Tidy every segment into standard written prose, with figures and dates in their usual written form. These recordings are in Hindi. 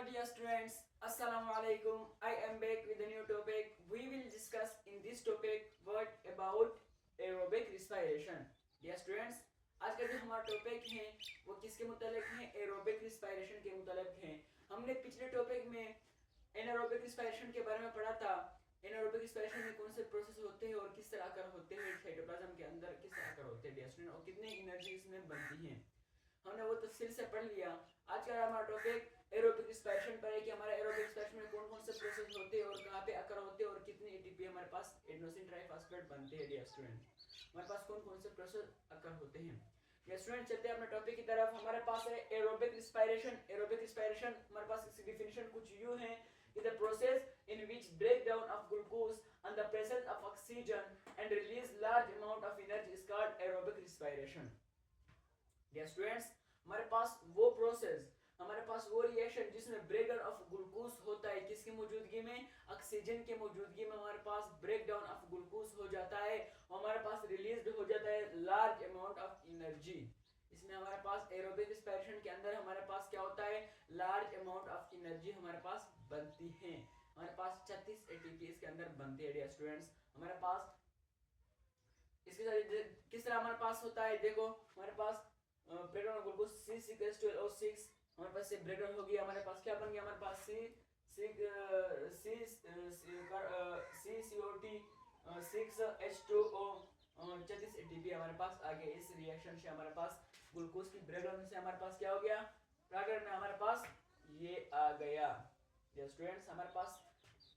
dear students, Assalamu alaikum. I am back with a new topic. We will discuss in this topic what about aerobic respiration. Dear students, आज का जो हमारा टॉपिक है वो किसके मुतालिक है? एरोबिक रिस्पायरेशन के मुतालिक है। हमने पिछले टॉपिक में एनारोबिक रिस्पायरेशन के बारे में पढ़ा था। एनारोबिक रिस्पायरेशन में कौन से प्रोसेस होते हैं और किस तरह कर होते हैं साइटोप्लाज्म के अंदर, किस तरह कर होते हैं डियर स्टूडेंट, और कितनी एनर्जी इसमें बनती है, हमने वो तफसील से पढ़ लिया। आज का हमारा टॉपिक एरोबिक रिस्पायरेशन पर है कि हमारा एरोबिक रिस्पायरेशन में कौन कौन से प्रोसेस होते हैं और कहाँ पे अकर होते हैं और कितने एटीपी हमारे पास एडेनोसिन ट्राइफॉस्फेट बनते हैं डियर स्टूडेंट। हमारे पास कौन कौन से प्रोसेस अकर होते हैं डियर स्टूडेंट। चलते हैं अपने टॉपिक की तरफ। हमारे पास है एरोबिक रिस्पायरेशन। एरोबिक रिस्पायरेशन हमारे पास इसकी डिफिनेशन कुछ यूं है कि the process in which breakdown of glucose and the presence of oxygen and release large amount of energy is called aerobic respiration. Dear students, हमारे पास वो प्रोसेस, हमारे पास वो रिएक्शन जिसमें ब्रेकडाउन ऑफ ग्लूकोज होता है, किसकी मौजूदगी में? ऑक्सीजन की मौजूदगी में हमारे पास ब्रेकडाउन ऑफ ग्लूकोज हो जाता है और हमारे पास रिलीज्ड हो जाता है लार्ज अमाउंट ऑफ एनर्जी। इसमें हमारे पास एरोबिक रिस्पायरेशन के अंदर हमारे पास क्या होता है? लार्ज अमाउंट ऑफ एनर्जी हमारे पास बनती है। हमारे पास 36 एटीपी इसके अंदर बनती है डियर स्टूडेंट्स। हमारे पास इसके साथ किस तरह हमारे पास होता है, देखो हमारे पास ब्रेकडाउन ऑफ ग्लूकोज C6H12O6 हमारे पास से ब्रेकडाउन हो गया। हमारे पास क्या बन गया? हमारे पास CCO6H2O 36 एटीपी हमारे पास आ गया। इस रिएक्शन से हमारे पास ग्लूकोज की ब्रेकडाउन से हमारे पास क्या हो गया? प्रागण में हमारे पास ये आ गया। डियर स्टूडेंट्स, हमारे पास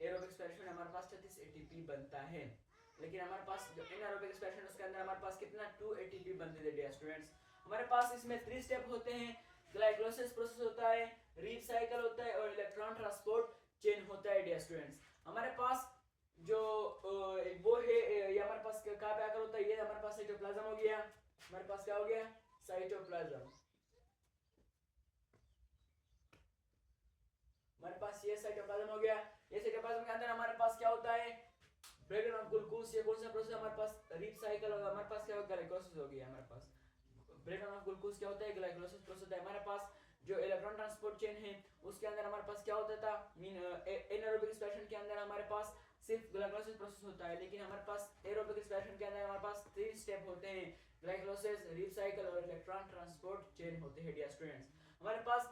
एरोबिक रिस्पायरेशन में हमारे पास 36 एटीपी बनता है, लेकिन हमारे पास जो एनारोबिक रिस्पायरेशन उसके अंदर हमारे पास कितना? 2 एटीपी बनते थे डियर स्टूडेंट्स। हमारे पास इसमें 3 स्टेप होते हैं। ग्लाइकोलाइसिस प्रोसेस होता है, रीड साइकिल होता है और इलेक्ट्रॉन ट्रांसपोर्ट चेन होता है डियर स्टूडेंट्स। हमारे पास जो वो है ये हमारे पास कहाँ पे आकर होता है? ये हमारे पास साइटोप्लाज्म हो गया। हमारे पास क्या हो गया? साइटोप्लाज्म। हमारे पास ये साइटोप्लाज्म हो गया। ये साइटोप्लाज्म के अंदर हमारे पास क्या होता है? Breakdown of glucose. ये कौन सा प्रोसेस हमारे पास? रीड साइकिल होगा। हमारे पास क्या होगा? ग्लाइकोलाइसिस हो गया। हमारे पास ब्रेकडाउन ऑफ ग्लूकोज क्या होता है? ग्लाइकोलाइसिस प्रोसेस है। हमारे पास जो इलेक्ट्रॉन ट्रांसपोर्ट चेन है उसके अंदर हमारे पास क्या होता था? एनारोबिक रिस्पायरेशन के अंदर हमारे पास सिर्फ ग्लाइकोलाइसिस प्रोसेस होता है, लेकिन हमारे पास एरोबिक रिस्पायरेशन के अंदर हमारे पास 3 स्टेप होते हैं। ग्लाइकोलाइसिस, रीड साइकिल और इलेक्ट्रॉन ट्रांसपोर्ट चेन होते हैं डियर स्टूडेंट्स। हमारे पास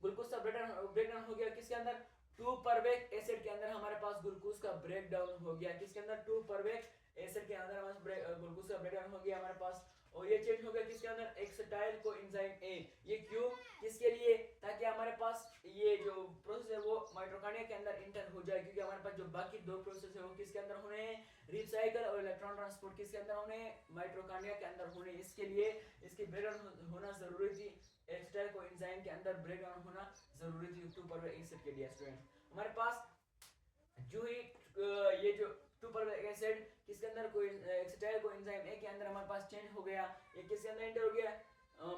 ग्लूकोज का ब्रेकडाउन हो गया किसके अंदर? 2 परवेक एसिड के अंदर हमारे पास ग्लूकोज का ब्रेकडाउन हो गया। किसके अंदर? 2 परवेक एसिड के अंदर हमारे ग्लूकोज का ब्रेकडाउन हो गया हमारे पास। और ये चेंज हो गया किसके अंदर? एक्सेटाइल कोएंजाइम ए। ये क्यों? किसके लिए? ताकि हमारे पास ये जो प्रोसेस है वो माइटोकॉन्ड्रिया के अंदर इंटर हो जाए, क्योंकि हमारे पास जो बाकी 2 प्रोसेस है वो किसके अंदर होने हैं? रीड साइकिल और इलेक्ट्रॉन ट्रांसपोर्ट किसके अंदर होने हैं? माइटोकॉन्ड्रिया के अंदर होने। इसके लिए इसकी ब्रेकडाउन होना जरूरी थी। एक्सेटाइल कोएंजाइम के अंदर ब्रेकडाउन होना जरूरी थी 2 परवेक एसिड के लिए स्टूडेंट। हमारे पास जो ही ये जो 2 परवेक एसिड किसके अंदर? कोई एक्सेटाइल कोएंजाइम ए के अंदर हमारे पास चेंज हो गया। ये किसके अंदर इंटर हो गया?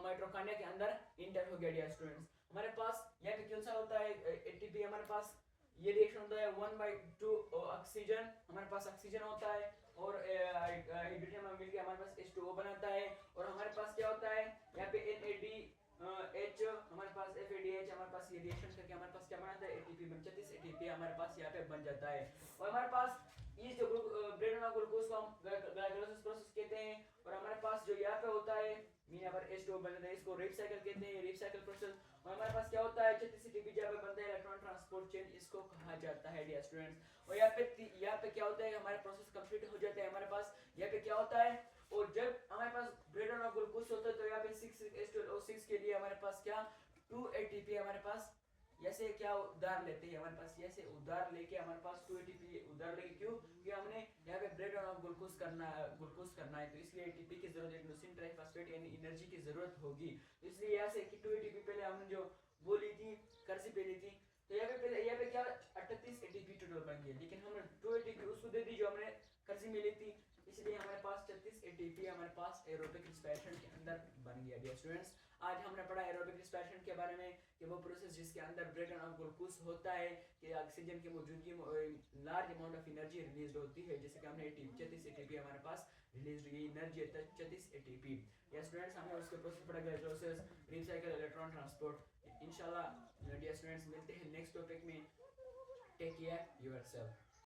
माइटोकॉन्ड्रिया के अंदर इंटर हो गया डियर स्टूडेंट्स। हमारे पास यहाँ पे कौन सा होता है? एटीपी। हमारे पास ये रिएक्शन होता है 1/2 ऑक्सीजन। हमारे पास ऑक्सीजन होता है और हाइड्रोजन मिलकर हमारे पास H2O बनाता है। और हमारे पास क्या होता है? यहाँ पे NADH, हमारे पास FADH, हमारे पास ये रिएक्शन करके हमारे पास क्या बनाता है? एटीपी 36 एटीपी हमारे पास यहाँ पे बन जाता है। और हमारे पास ये जो ब्रेकडाउन ऑफ ग्लूकोज को हम ग्लाइकोलाइसिस प्रोसेस कहते हैं। और हमारे पास जो यहाँ पे होता है यहाँ पर H2O बन जाता है, इसको रीड साइकिल कहते हैं, रीड साइकिल प्रोसेस। और हमारे पास क्या होता है? 36 एटीपी जहाँ पे बनता है इलेक्ट्रॉन ट्रांसपोर्ट चेन, इसको कहा जाता है डियर स्टूडेंट्स। और यहाँ पे क्या होता है? हमारे प्रोसेस कंप्लीट हो जाता है। हमारे पास यहाँ पे क्या होता है? और जब हमारे पास ब्रेकडाउन ऑफ ग्लूकोज होता है तो यहाँ पे 6H12O6 के लिए हमारे पास क्या? 2 एटीपी हमारे पास ऐसे क्या उधार लेते हैं। हमारे पास ऐसे उधार लेके हमारे पास 2 एटीपी उधार लेके, क्यों? कि हमने यहाँ पे ब्रेकडाउन ऑफ ग्लूकोज करना है, तो इसलिए एटीपी की जरूरत है, एडेनोसिन ट्राइफॉस्फेट यानी एनर्जी की जरूरत होगी। तो इसलिए यहाँ से कि 2 एटीपी पहले हमने जो वो ली थी, कर्जी पे ली थी, तो यहाँ पे क्या 38 एटीपी टोटल बन गया, लेकिन हमने 2 एटीपी उसको दे दी जो हमने कर्जी में ली थी, इसलिए हमारे पास 36 एटीपी हमारे पास एरोबिक रिस्पायरेशन के अंदर बन गया डियर स्टूडेंट्स। आज हमने पढ़ा एरोबिक रिस्पायरेशन के बारे में कि वो प्रोसेस जिसके अंदर ब्रेकडाउन ऑफ ग्लूकोज होता है कि ऑक्सीजन की मौजूदगी में large amount of energy release होती है, जैसे कि हमने 36 एटीपी हमारे पास रिलीज हुई एनर्जी 36 एटीपी। या स्टूडेंट्स हमने उसके प्रोसेस पढ़ा, ग्लाइकोलाइसिस, रीसाइकिल, इलेक्ट्रॉन ट्रांसपोर्ट। इंशाल्लाह डियर स्टूडेंट्स, मिलते हैं नेक्स्ट टॉपिक में। Take care your self.